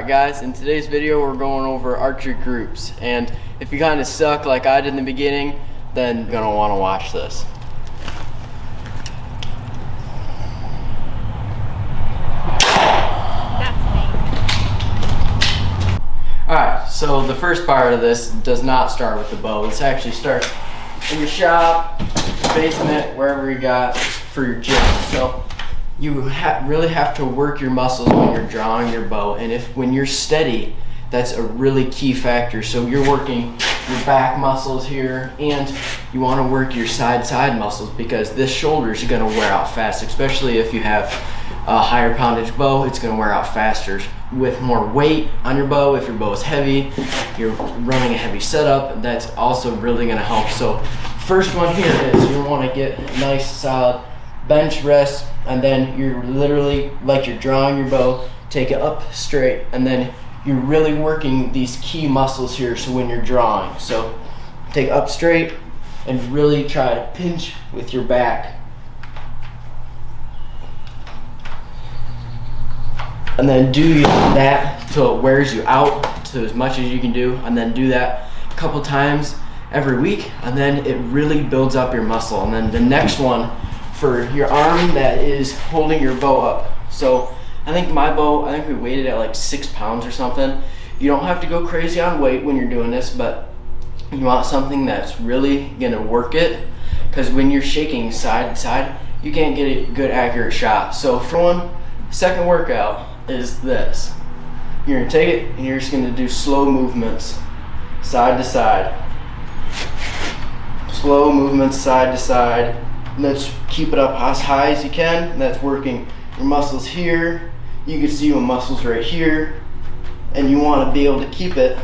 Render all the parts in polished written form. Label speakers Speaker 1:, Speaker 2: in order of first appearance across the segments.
Speaker 1: Alright guys, in today's video we're going over archery groups, and if you kind of suck like I did in the beginning, then you're going to want to watch this. Alright, so the first part of this does not start with the bow. This actually starts in your shop, basement, wherever you got for your gym. So you really have to work your muscles when you're drawing your bow, and when you're steady, that's a really key factor. So you're working your back muscles here, and you want to work your side muscles, because this shoulder is going to wear out fast, especially if you have a higher poundage bow. It's going to wear out faster with more weight on your bow. If your bow is heavy, you're running a heavy setup, that's also really going to help. So first one here is you want to get a nice solid bench rest, and then you're literally like you're drawing your bow, take it up straight, and then you're really working these key muscles here. So when you're drawing, so take it up straight and really try to pinch with your back, and then do that till it wears you out to as much as you can do, and then do that a couple times every week, and then it really builds up your muscle. And then the next one for your arm, that is holding your bow up. So I think my bow, I think we weighted at like 6 pounds or something. You don't have to go crazy on weight when you're doing this, but you want something that's really gonna work it, because when you're shaking side to side, you can't get a good accurate shot. So for one, second workout is this. You're gonna take it and you're just gonna do slow movements side to side. Slow movements side to side. Let's keep it up as high as you can. And that's working your muscles here. You can see your muscles right here, and you want to be able to keep it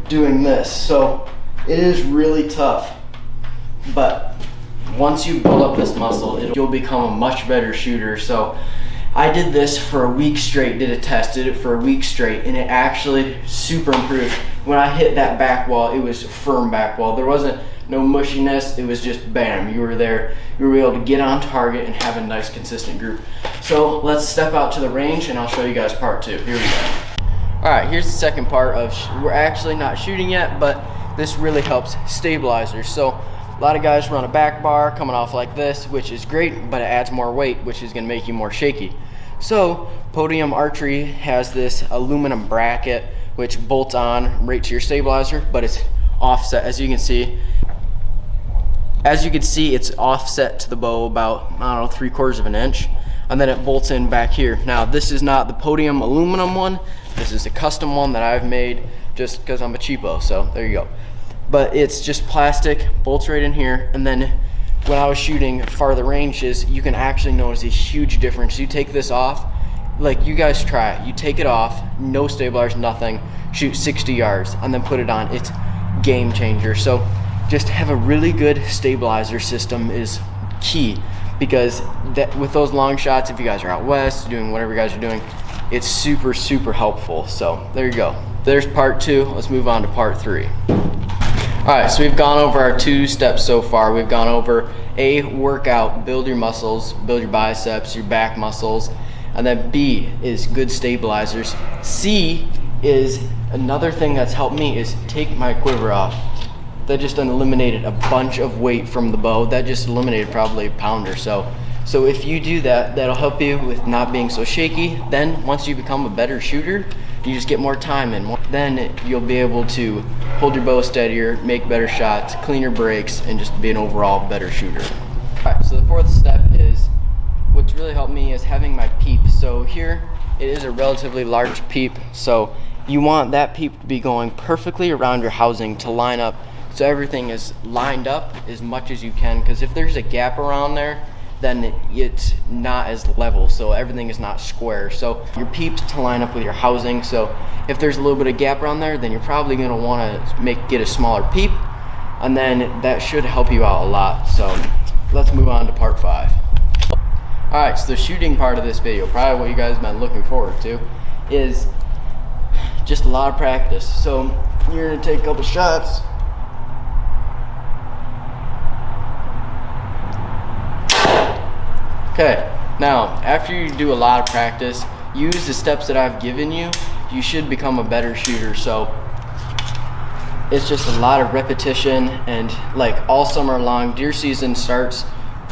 Speaker 1: doing this. So it is really tough, but once you build up this muscle, you'll become a much better shooter. So I did this for a week straight, did a test, did it for a week straight, and it actually super improved. When I hit that back wall, it was firm back wall. There wasn't no mushiness, it was just bam, you were there. You were able to get on target and have a nice consistent group. So let's step out to the range and I'll show you guys part two. Here we go. Alright, here's the second part of, we're actually not shooting yet, but this really helps stabilizers. So a lot of guys run a back bar coming off like this, which is great, but it adds more weight, which is gonna make you more shaky. So Podium Archery has this aluminum bracket which bolts on right to your stabilizer, but it's offset. As you can see, it's offset to the bow about, I don't know, 3/4 of an inch, and then it bolts in back here. Now this is not the Podium aluminum one, this is a custom one that I've made just because I'm a cheapo, so there you go. But it's just plastic, bolts right in here, and then when I was shooting farther ranges, you can actually notice a huge difference. You take this off, like you guys try it, you take it off, no stabilizers, nothing, shoot 60 yards, and then put it on. It's game changer. So just have a really good stabilizer system is key, because with those long shots, if you guys are out west doing whatever you guys are doing, it's super helpful. So there you go, there's part two. Let's move on to part three. Alright, so we've gone over our 2 steps so far. We've gone over A, workout, build your muscles, build your biceps, your back muscles, and then B is good stabilizers. C is another thing that's helped me is take my quiver off. That just eliminated a bunch of weight from the bow. That just eliminated probably a pound or so. So if you do that, that'll help you with not being so shaky. Then once you become a better shooter, you just get more time in. Then you'll be able to hold your bow steadier, make better shots, clean your breaks, and just be an overall better shooter. Alright, so the fourth step is, what's really helped me is having my peep. So here, it is a relatively large peep, so you want that peep to be going perfectly around your housing to line up, so everything is lined up as much as you can, because if there's a gap around there, then it's not as level, so everything is not square. So your peeps to line up with your housing. So if there's a little bit of gap around there, then you're probably going to want to get a smaller peep, and then that should help you out a lot. So let's move on to part 5. Alright, so the shooting part of this video, probably what you guys have been looking forward to, is just a lot of practice. So you're going to take a couple shots. Okay, now after you do a lot of practice, use the steps that I've given you, you should become a better shooter. So it's just a lot of repetition, and like all summer long, deer season starts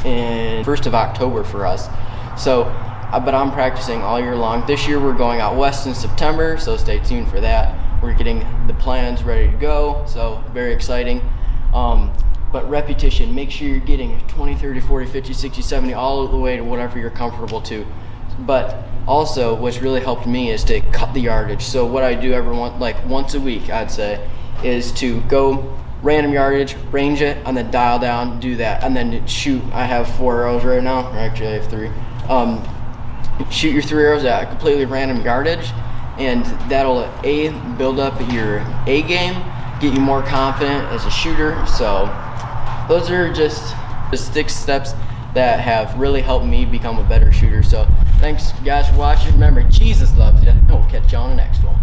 Speaker 1: in 1st of October for us. So, but I'm practicing all year long. This year we're going out west in September, so stay tuned for that. We're getting the plans ready to go, so very exciting. But repetition, make sure you're getting 20, 30, 40, 50, 60, 70, all the way to whatever you're comfortable to. But also, what's really helped me is to cut the yardage. So what I do once a week, I'd say, is to go random yardage, range it, and then dial down, do that, and then shoot. I have 4 arrows right now, or actually I have 3. Shoot your 3 arrows at a completely random yardage, and that'll build up your A game, get you more confident as a shooter. So those are just the 6 steps that have really helped me become a better shooter. So thanks guys for watching. Remember, Jesus loves you, and we'll catch you on the next one.